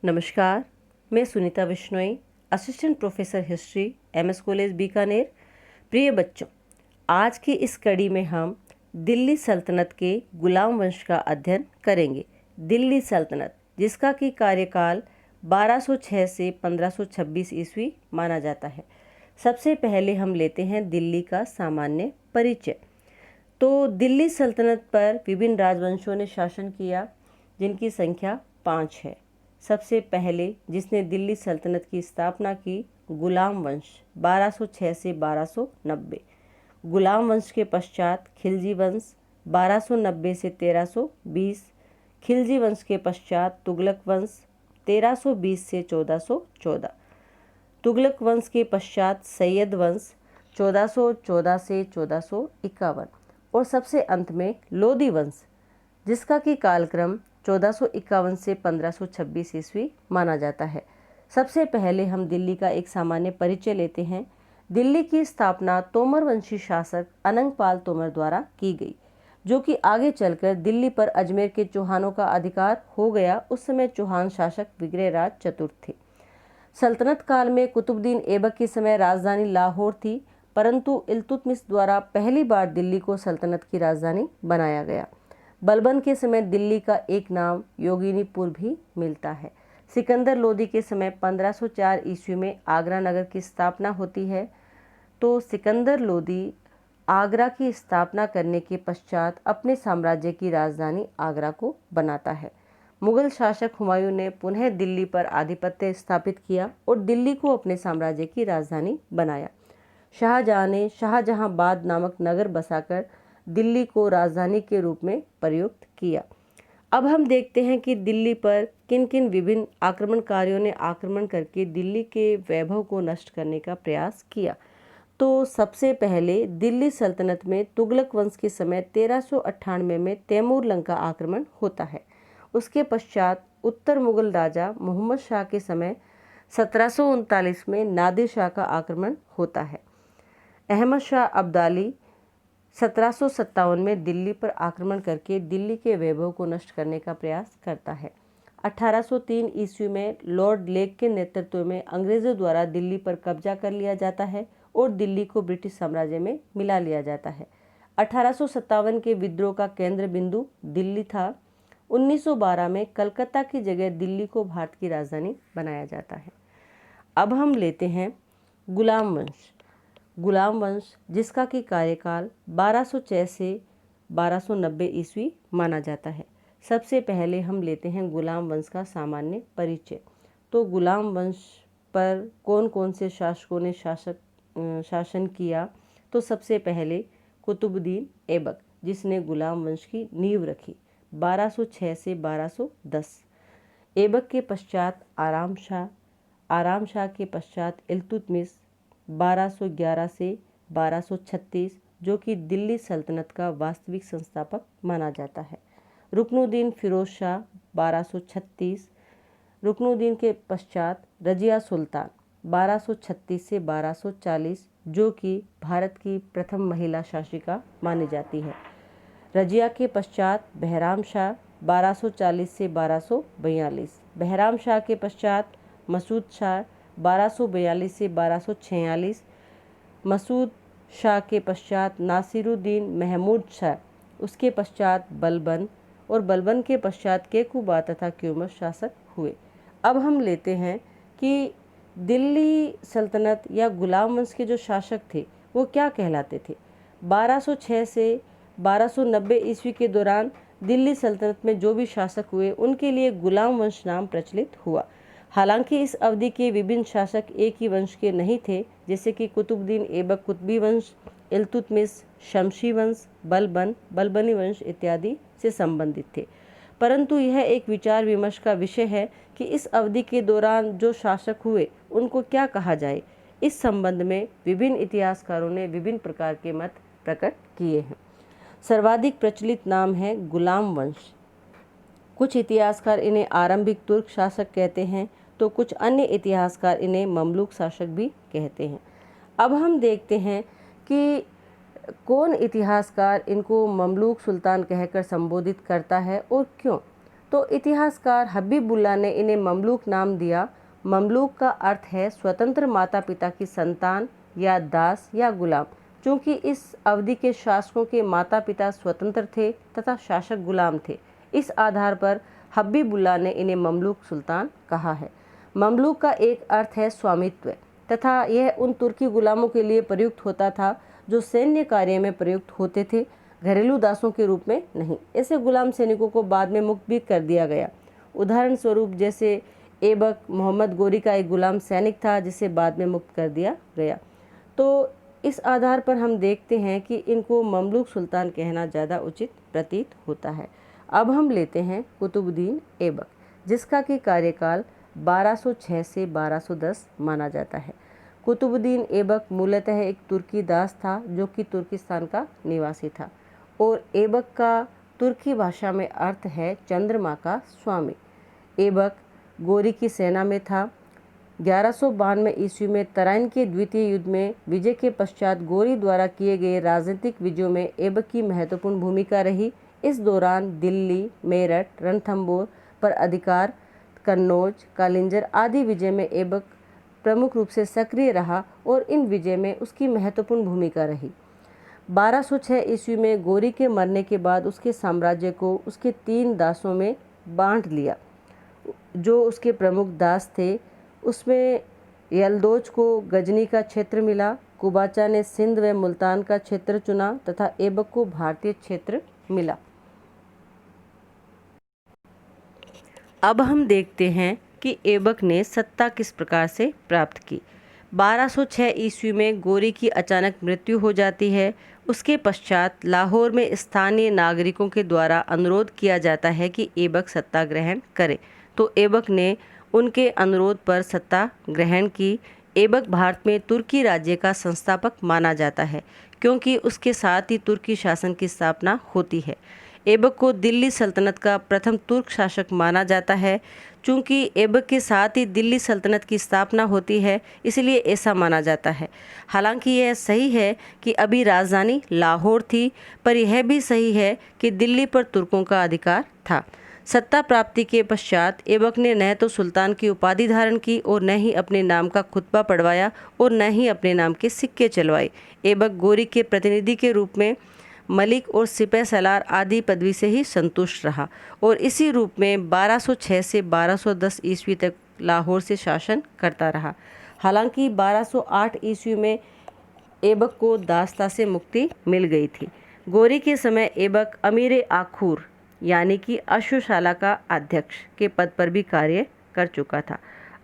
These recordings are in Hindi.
नमस्कार, मैं Sunita Vishnoi, assistant professor history, MS college Bikaner. प्रिय बच्चों, आज की इस कड़ी में हम दिल्ली सल्तनत के गुलाम वंश का अध्ययन करेंगे। दिल्ली सल्तनत, जिसका कि कार्यकाल 1206 से 1526 ईस्वी माना जाता है। सबसे पहले हम लेते हैं दिल्ली का सामान्य परिचय। तो दिल्ली सल्तनत पर विभिन्न राजवंशों ने शासन किया, जिनकी संख्या 5 है। सबसे पहले जिसने दिल्ली सल्तनत की स्थापना की, गुलाम वंश 1206 से 1290। गुलाम वंश के पश्चात खिलजी वंश 1290 से 1320। खिलजी वंश के पश्चात तुगलक वंश 1320 से 1414। तुगलक वंश के पश्चात सैयद वंश 1414 से 1451 और सबसे अंत में लोदी वंश, जिसका कि कालक्रम 1451 से 1526 ईस्वी माना जाता है। सबसे पहले हम दिल्ली का एक सामान्य परिचय लेते हैं। दिल्ली की स्थापना तोमर वंशी शासक अनंगपाल तोमर द्वारा की गई, जो कि आगे चलकर दिल्ली पर अजमेर के चौहानों का अधिकार हो गया। उस समय चौहान शासक विग्रहराज चतुर्थ थे। सल्तनत काल में कुतुबुद्दीन ऐबक के समय राजधानी लाहौर थी, परंतु इल्तुतमिश द्वारा पहली बार दिल्ली को सल्तनत की राजधानी बनाया गया। बलबन के समय दिल्ली का एक नाम योगिनीपुर भी मिलता है। सिकंदर लोदी के समय 1504 ईस्वी में आगरा नगर की स्थापना होती है। तो सिकंदर लोदी आगरा की स्थापना करने के पश्चात अपने साम्राज्य की राजधानी आगरा को बनाता है। मुगल शासक हुमायूं ने पुनः दिल्ली पर आधिपत्य स्थापित किया और दिल्ली को अपने साम्राज्य की राजधानी बनाया। शाहजहां ने शाहजहांबाद नामक नगर बसाकर दिल्ली को राजधानी के रूप में प्रयुक्त किया। अब हम देखते हैं कि दिल्ली पर किन किन विभिन्न आक्रमणकारियों ने आक्रमण करके दिल्ली के वैभव को नष्ट करने का प्रयास किया। तो सबसे पहले दिल्ली सल्तनत में तुगलक वंश के समय 1398 में तैमूर लंग का आक्रमण होता है। उसके पश्चात उत्तर मुगल राजा मोहम्मद शाह के समय 1739 में नादिर शाह का आक्रमण होता है। अहमद शाह अब्दाली 1757 में दिल्ली पर आक्रमण करके दिल्ली के वैभव को नष्ट करने का प्रयास करता है। 1803 ईस्वी में लॉर्ड लेक के नेतृत्व में अंग्रेजों द्वारा दिल्ली पर कब्जा कर लिया जाता है और दिल्ली को ब्रिटिश साम्राज्य में मिला लिया जाता है। 1857 के विद्रोह का केंद्र बिंदु दिल्ली था। 1912 में कलकत्ता की जगह दिल्ली को भारत की राजधानी बनाया जाता है। अब हम लेते हैं गुलाम वंश। गुलाम वंश, जिसका कि कार्यकाल 1206 से 1290 ईस्वी माना जाता है। सबसे पहले हम लेते हैं गुलाम वंश का सामान्य परिचय। तो गुलाम वंश पर कौन कौन से शासकों ने शासन किया? तो सबसे पहले कुतुबुद्दीन ऐबक, जिसने गुलाम वंश की नींव रखी 1206 से 1210। ऐबक के पश्चात आराम शाह के पश्चात इल्तुतमिश 1211 से 1236, जो कि दिल्ली सल्तनत का वास्तविक संस्थापक माना जाता है। रुकनुद्दीन फिरोज शाह 1236। रुकनुद्दीन के पश्चात रजिया सुल्तान 1236 से 1240, जो कि भारत की प्रथम महिला शासिका मानी जाती है। रजिया के पश्चात बहराम शाह 1240 से 1242। बहराम शाह के पश्चात मसूद शाह 1242 से 1246। मसूद शाह के पश्चात नासिरुद्दीन महमूद शाह, उसके पश्चात बलबन और बलबन के पश्चात केकुबा तथा क्यूमर शासक हुए। अब हम लेते हैं कि दिल्ली सल्तनत या गुलाम वंश के जो शासक थे वो क्या कहलाते थे। 1206 से 1290 ईस्वी के दौरान दिल्ली सल्तनत में जो भी शासक हुए उनके लिए गुलाम वंश नाम प्रचलित हुआ। हालांकि इस अवधि के विभिन्न शासक एक ही वंश के नहीं थे, जैसे कि कुतुबुद्दीन ऐबक कुतुबी वंश, इल्तुतमिश शमशी वंश, बलबनी वंश इत्यादि से संबंधित थे। परंतु यह एक विचार विमर्श का विषय है कि इस अवधि के दौरान जो शासक हुए उनको क्या कहा जाए। इस संबंध में विभिन्न इतिहासकारों ने विभिन्न प्रकार के मत प्रकट किए हैं। सर्वाधिक प्रचलित नाम है गुलाम वंश। कुछ इतिहासकार इन्हें आरंभिक तुर्क शासक कहते हैं, तो कुछ अन्य इतिहासकार इन्हें ममलूक शासक भी कहते हैं। अब हम देखते हैं कि कौन इतिहासकार इनको ममलूक सुल्तान कहकर संबोधित करता है और क्यों। तो इतिहासकार हबीबुल्लाह ने इन्हें ममलूक नाम दिया। ममलूक का अर्थ है स्वतंत्र माता पिता की संतान या दास या गुलाम। चूँकि इस अवधि के शासकों के माता पिता स्वतंत्र थे तथा शासक गुलाम थे, इस आधार पर हबीबुल्लाह ने इन्हें ममलूक सुल्तान कहा है। ममलूक का एक अर्थ है स्वामित्व तथा यह उन तुर्की गुलामों के लिए प्रयुक्त होता था जो सैन्य कार्य में प्रयुक्त होते थे, घरेलू दासों के रूप में नहीं। ऐसे गुलाम सैनिकों को बाद में मुक्त भी कर दिया गया। उदाहरण स्वरूप जैसे ऐबक मोहम्मद गोरी का एक गुलाम सैनिक था जिसे बाद में मुक्त कर दिया गया। तो इस आधार पर हम देखते हैं कि इनको ममलूक सुल्तान कहना ज़्यादा उचित प्रतीत होता है। अब हम लेते हैं कुतुबुद्दीन ऐबक, जिसका कि कार्यकाल 1206 से 1210 माना जाता है। कुतुबुद्दीन ऐबक मूलतः एक तुर्की दास था जो कि तुर्किस्तान का निवासी था और ऐबक का तुर्की भाषा में अर्थ है चंद्रमा का स्वामी। ऐबक गोरी की सेना में था। 1192 ईस्वी में तराइन के द्वितीय युद्ध में विजय के पश्चात गोरी द्वारा किए गए राजनीतिक विजयों में ऐबक की महत्वपूर्ण भूमिका रही। इस दौरान दिल्ली, मेरठ, रणथंबोर पर अधिकार, कन्नौज, कालिंजर आदि विजय में ऐबक प्रमुख रूप से सक्रिय रहा और इन विजय में उसकी महत्वपूर्ण भूमिका रही। 1206 ईस्वी में गोरी के मरने के बाद उसके साम्राज्य को उसके 3 दासों में बांट लिया। जो उसके प्रमुख दास थे उसमें यलदोज को गजनी का क्षेत्र मिला, कुबाचा ने सिंध व मुल्तान का क्षेत्र चुना तथा ऐबक को भारतीय क्षेत्र मिला। अब हम देखते हैं कि ऐबक ने सत्ता किस प्रकार से प्राप्त की। 1206 ईस्वी में गोरी की अचानक मृत्यु हो जाती है। उसके पश्चात लाहौर में स्थानीय नागरिकों के द्वारा अनुरोध किया जाता है कि ऐबक सत्ता ग्रहण करे, तो ऐबक ने उनके अनुरोध पर सत्ता ग्रहण की। ऐबक भारत में तुर्की राज्य का संस्थापक माना जाता है क्योंकि उसके साथ ही तुर्की शासन की स्थापना होती है। ऐबक को दिल्ली सल्तनत का प्रथम तुर्क शासक माना जाता है। चूँकि ऐबक के साथ ही दिल्ली सल्तनत की स्थापना होती है इसलिए ऐसा माना जाता है। हालांकि यह सही है कि अभी राजधानी लाहौर थी, पर यह भी सही है कि दिल्ली पर तुर्कों का अधिकार था। सत्ता प्राप्ति के पश्चात ऐबक ने न तो सुल्तान की उपाधि धारण की और न ही अपने नाम का खुतबा पढ़वाया और न ही अपने नाम के सिक्के चलवाए। ऐबक गोरी के प्रतिनिधि के रूप में मलिक और सिपह सलार आदि पदवी से ही संतुष्ट रहा और इसी रूप में 1206 से 1210 ईस्वी तक लाहौर से शासन करता रहा। हालांकि 1208 ईस्वी में ऐबक को दासता से मुक्ति मिल गई थी। गोरी के समय ऐबक अमीर आखूर यानी कि अश्वशाला का अध्यक्ष के पद पर भी कार्य कर चुका था।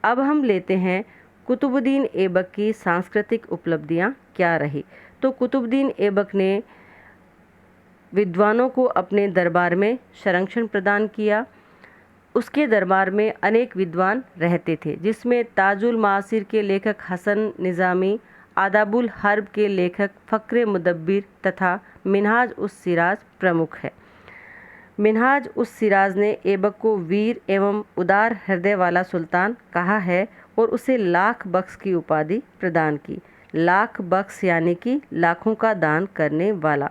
अब हम लेते हैं कुतुबुद्दीन ऐबक की सांस्कृतिक उपलब्धियां क्या रही। तो कुतुबुद्दीन ऐबक ने विद्वानों को अपने दरबार में संरक्षण प्रदान किया। उसके दरबार में अनेक विद्वान रहते थे जिसमें ताजुल मासिर के लेखक हसन निज़ामी, आदाबुल हर्ब के लेखक फ़क्र मुदब्बिर तथा मिनहाज उस सिराज प्रमुख है। मिनहाज उस सिराज ने ऐबक को वीर एवं उदार हृदय वाला सुल्तान कहा है और उसे लाख बख्श की उपाधि प्रदान की। लाख बख्श यानी कि लाखों का दान करने वाला।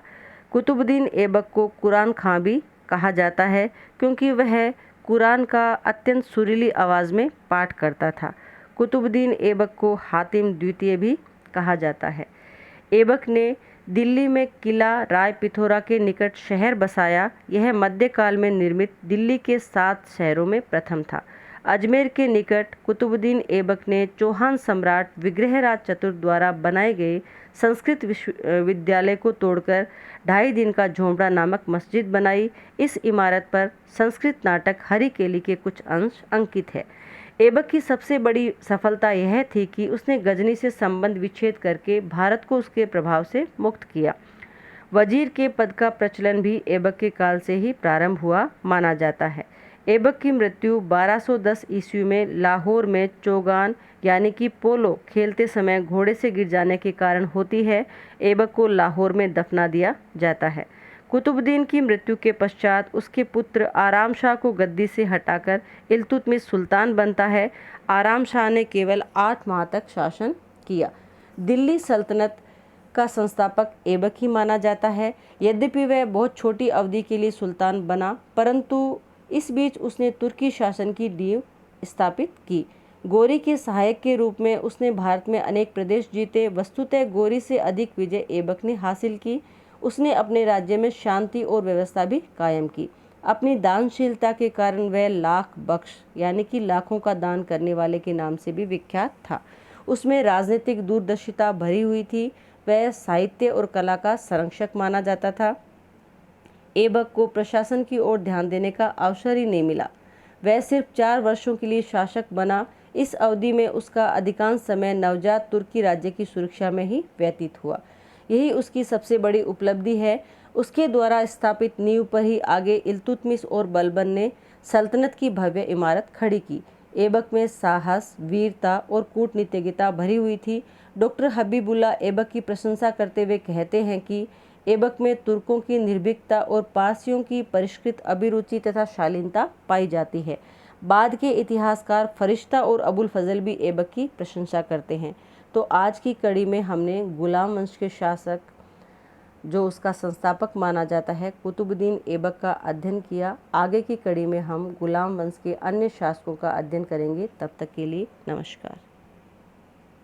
कुतुबुद्दीन ऐबक को कुरान खां भी कहा जाता है क्योंकि वह कुरान का अत्यंत सुरीली आवाज़ में पाठ करता था। कुतुबुद्दीन ऐबक को हातिम द्वितीय भी कहा जाता है। ऐबक ने दिल्ली में किला राय पिथौरा के निकट शहर बसाया। यह मध्यकाल में निर्मित दिल्ली के 7 शहरों में प्रथम था। अजमेर के निकट कुतुबुद्दीन ऐबक ने चौहान सम्राट विग्रहराज चतुर्थ द्वारा बनाए गए संस्कृत विद्यालय को तोड़कर 2.5 दिन का झोंपड़ा नामक मस्जिद बनाई। इस इमारत पर संस्कृत नाटक हरि केली के कुछ अंश अंकित है। ऐबक की सबसे बड़ी सफलता यह थी कि उसने गजनी से संबंध विच्छेद करके भारत को उसके प्रभाव से मुक्त किया। वजीर के पद का प्रचलन भी ऐबक के काल से ही प्रारंभ हुआ माना जाता है। ऐबक की मृत्यु 1210 ईस्वी में लाहौर में चौगान यानी कि पोलो खेलते समय घोड़े से गिर जाने के कारण होती है। ऐबक को लाहौर में दफना दिया जाता है। कुतुबुद्दीन की मृत्यु के पश्चात उसके पुत्र आराम शाह को गद्दी से हटाकर इल्तुतमिश सुल्तान बनता है। आराम शाह ने केवल 8 माह तक शासन किया। दिल्ली सल्तनत का संस्थापक ऐबक ही माना जाता है। यद्यपि वह बहुत छोटी अवधि के लिए सुल्तान बना, परंतु इस बीच उसने तुर्की शासन की नींव स्थापित की। गोरी के सहायक के रूप में उसने भारत में अनेक प्रदेश जीते। वस्तुतः गोरी से अधिक विजय ऐबक ने हासिल की। उसने अपने राज्य में शांति और व्यवस्था भी कायम की। अपनी दानशीलता के कारण वह लाख बख्श यानी कि लाखों का दान करने वाले के नाम से भी विख्यात था। उसमें राजनीतिक दूरदर्शिता भरी हुई थी। वह साहित्य और कला का संरक्षक माना जाता था। ऐबक को प्रशासन की ओर ध्यान देने का अवसर ही नहीं मिला। वह सिर्फ 4 वर्षों के लिए शासक बना। इस अवधि में उसका अधिकांश समय नवजात तुर्की राज्य की सुरक्षा में ही व्यतीत हुआ। यही उसकी सबसे बड़ी उपलब्धि है। उसके द्वारा स्थापित नींव पर ही आगे इल्तुतमिश और बलबन ने सल्तनत की भव्य इमारत खड़ी की। ऐबक में साहस, वीरता और कूटनीतिज्ञता भरी हुई थी। डॉक्टर हबीबुल्लाह ऐबक की प्रशंसा करते हुए कहते हैं कि ऐबक में तुर्कों की निर्भीकता और पारसियों की परिष्कृत अभिरुचि तथा शालीनता पाई जाती है। बाद के इतिहासकार फरिश्ता और अबुल फजल भी ऐबक की प्रशंसा करते हैं। तो आज की कड़ी में हमने गुलाम वंश के शासक जो उसका संस्थापक माना जाता है कुतुबुद्दीन ऐबक का अध्ययन किया। आगे की कड़ी में हम गुलाम वंश के अन्य शासकों का अध्ययन करेंगे। तब तक के लिए नमस्कार।